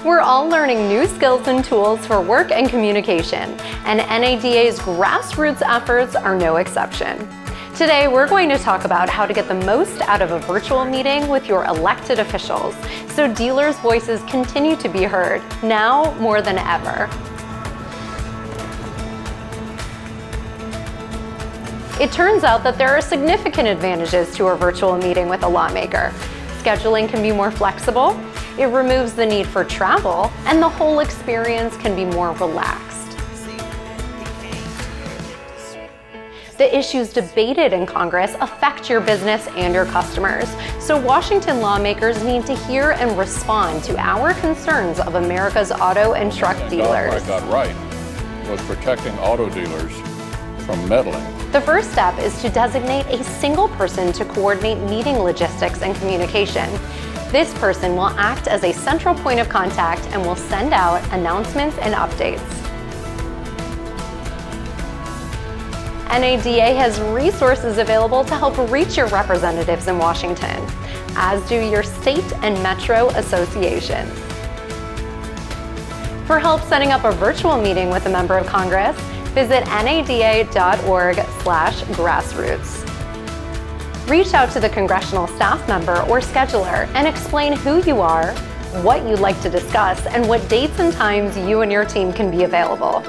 We're all learning new skills and tools for work and communication, and NADA's grassroots efforts are no exception. Today, we're going to talk about how to get the most out of a virtual meeting with your elected officials, so dealers' voices continue to be heard, now more than ever. It turns out that there are significant advantages to a virtual meeting with a lawmaker. Scheduling can be more flexible, it removes the need for travel, and the whole experience can be more relaxed. The issues debated in Congress affect your business and your customers, so Washington lawmakers need to hear and respond to our concerns of America's auto and truck dealers. I got right was protecting auto dealers from meddling. The first step is to designate a single person to coordinate meeting logistics and communication. This person will act as a central point of contact and will send out announcements and updates. NADA has resources available to help reach your representatives in Washington, as do your state and metro associations. For help setting up a virtual meeting with a member of Congress, visit nada.org/grassroots. Reach out to the congressional staff member or scheduler and explain who you are, what you'd like to discuss, and what dates and times you and your team can be available.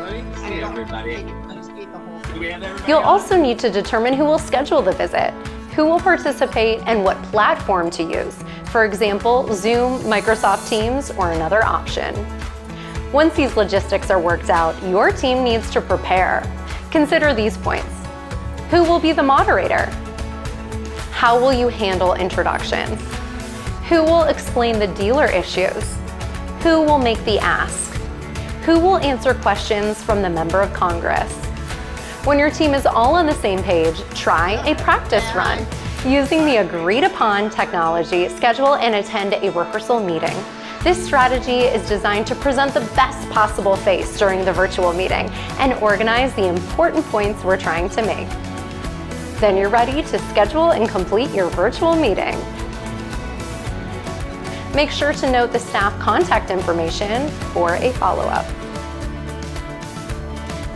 You'll also need to determine who will schedule the visit, who will participate, and what platform to use. For example, Zoom, Microsoft Teams, or another option. Once these logistics are worked out, your team needs to prepare. Consider these points. Who will be the moderator? How will you handle introductions? Who will explain the dealer issues? Who will make the ask? Who will answer questions from the member of Congress? When your team is all on the same page, try a practice run. Using the agreed-upon technology, schedule and attend a rehearsal meeting. This strategy is designed to present the best possible face during the virtual meeting and organize the important points we're trying to make. Then you're ready to schedule and complete your virtual meeting. Make sure to note the staff contact information for a follow-up.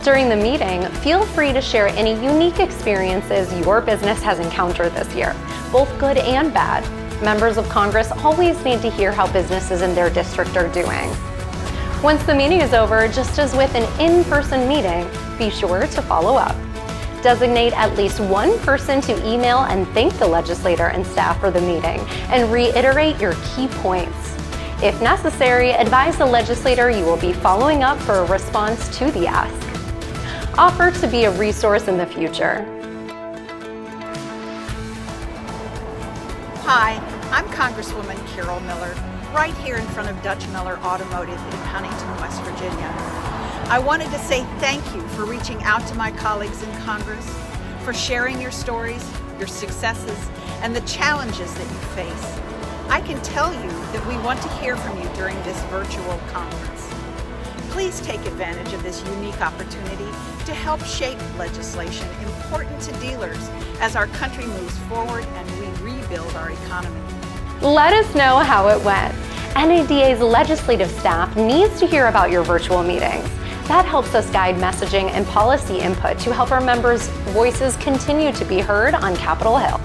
During the meeting, feel free to share any unique experiences your business has encountered this year, both good and bad. Members of Congress always need to hear how businesses in their district are doing. Once the meeting is over, just as with an in-person meeting, be sure to follow up. Designate at least one person to email and thank the legislator and staff for the meeting, and reiterate your key points. If necessary, advise the legislator you will be following up for a response to the ask. Offer to be a resource in the future. Hi, I'm Congresswoman Carol Miller, right here in front of Dutch Miller Automotive in Huntington, West Virginia. I wanted to say thank you for reaching out to my colleagues in Congress, for sharing your stories, your successes, and the challenges that you face. I can tell you that we want to hear from you during this virtual conference. Please take advantage of this unique opportunity to help shape legislation important to dealers as our country moves forward and we rebuild our economy. Let us know how it went. NADA's legislative staff needs to hear about your virtual meetings. That helps us guide messaging and policy input to help our members' voices continue to be heard on Capitol Hill.